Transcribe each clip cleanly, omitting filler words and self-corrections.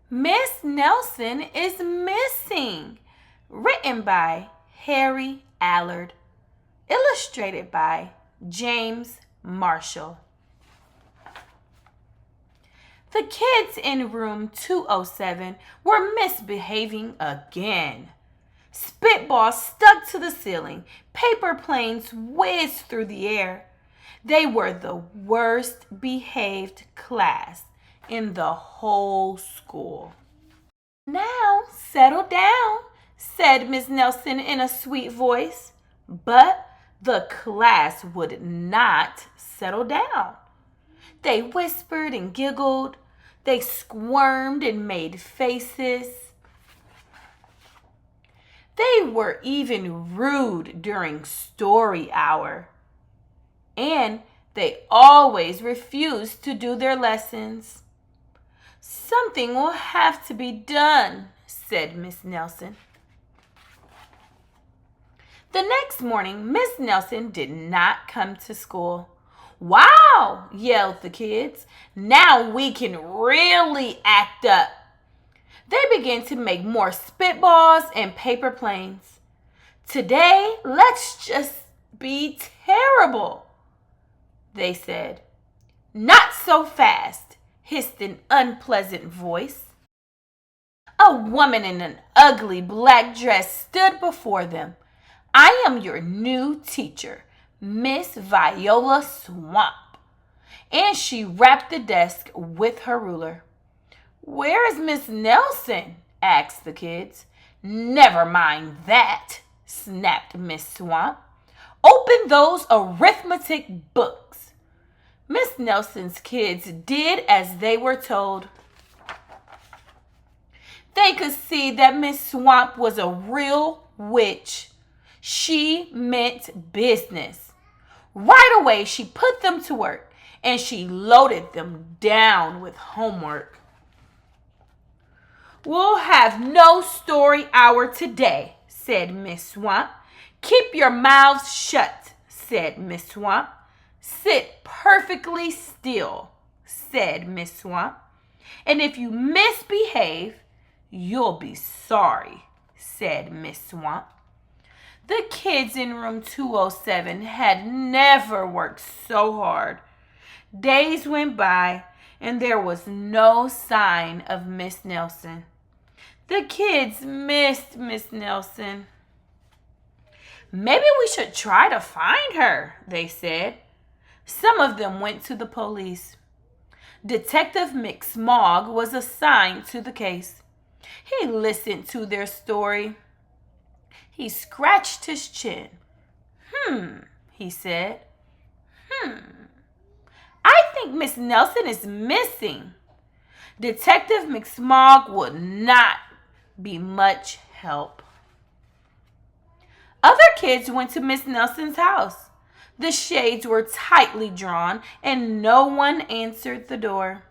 Miss Nelson is missing. Written by Harry Allard. Illustrated by James Marshall. The kids in room 207 were misbehaving again. Spitballs stuck to the ceiling. Paper planes whizzed through the air. They were the worst behaved class in the whole school. "Now, settle down," said Miss Nelson in a sweet voice. But the class would not settle down. They whispered and giggled. They squirmed and made faces. They were even rude during story hour. And they always refused to do their lessons. "Something will have to be done," said Miss Nelson. The next morning, Miss Nelson did not come to school. "Wow!" yelled the kids. "Now we can really act up." They began to make more spitballs and paper planes. "Today, let's just be terrible," they said. "Not so fast," hissed an unpleasant voice. A woman in an ugly black dress stood before them. "I am your new teacher, Miss Viola Swamp." And she rapped the desk with her ruler. "Where is Miss Nelson?" asked the kids. "Never mind that," snapped Miss Swamp. "Open those arithmetic books." Miss Nelson's kids did as they were told. They could see that Miss Swamp was a real witch. She meant business. Right away, she put them to work, and she loaded them down with homework. "We'll have no story hour today," said Miss Swamp. "Keep your mouths shut," said Miss Swamp. "Sit perfectly still," said Miss Swamp. "And if you misbehave, you'll be sorry," said Miss Swamp. The kids in room 207 had never worked so hard. Days went by, and there was no sign of Miss Nelson. The kids missed Miss Nelson. "Maybe we should try to find her," they said. Some of them went to the police. Detective McSmog was assigned to the case. He listened to their story. He scratched his chin. He said. "I think Miss Nelson is missing." Detective McSmog would not be much help. Other kids went to Miss Nelson's house. The shades were tightly drawn and no one answered the door.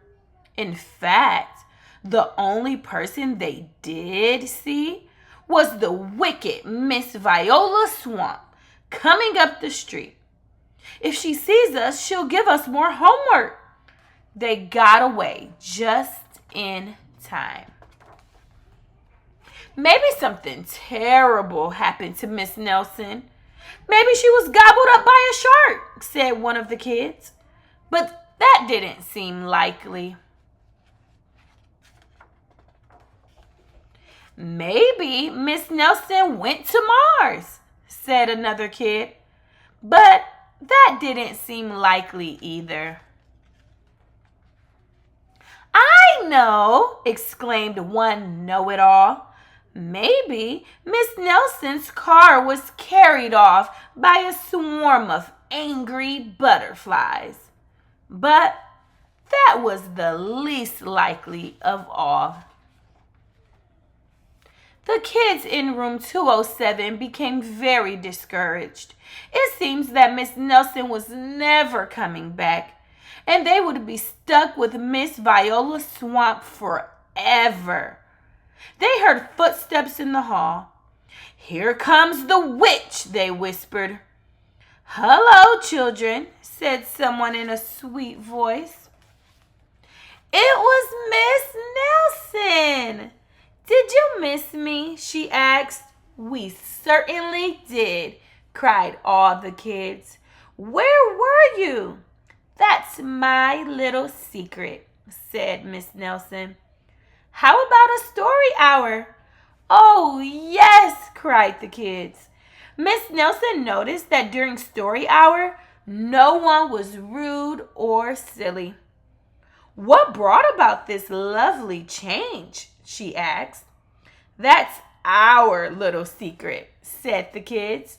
In fact, the only person they did see was the wicked Miss Viola Swamp coming up the street. "If she sees us, she'll give us more homework." They got away just in time. "Maybe something terrible happened to Miss Nelson. Maybe she was gobbled up by a shark," said one of the kids. But that didn't seem likely. "Maybe Miss Nelson went to Mars," said another kid. But that didn't seem likely either. "I know," exclaimed one know-it-all. "Maybe Miss Nelson's car was carried off by a swarm of angry butterflies." But that was the least likely of all. The kids in room 207 became very discouraged. It seems that Miss Nelson was never coming back, and they would be stuck with Miss Viola Swamp forever. They heard footsteps in the hall. "Here comes the witch," they whispered. "Hello, children," said someone in a sweet voice. It was Miss in. Did you miss me? She asked. We certainly did, cried all the kids. Where were you? That's my little secret, said Miss Nelson. How about a story hour? Oh, yes, cried the kids. Miss Nelson noticed that during story hour, no one was rude or silly. What brought about this lovely change? She asked. That's our little secret, said the kids.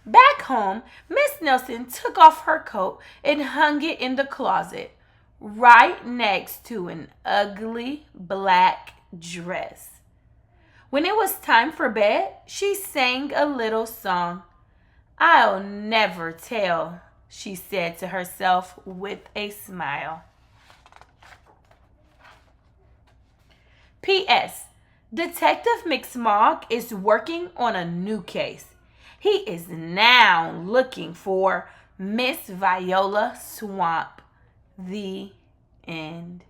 Back home, Miss Nelson took off her coat and hung it in the closet, right next to an ugly black dress. When it was time for bed, she sang a little song. I'll never tell, she said to herself with a smile. P.S. Detective McSmog is working on a new case. He is now looking for Miss Viola Swamp. The end.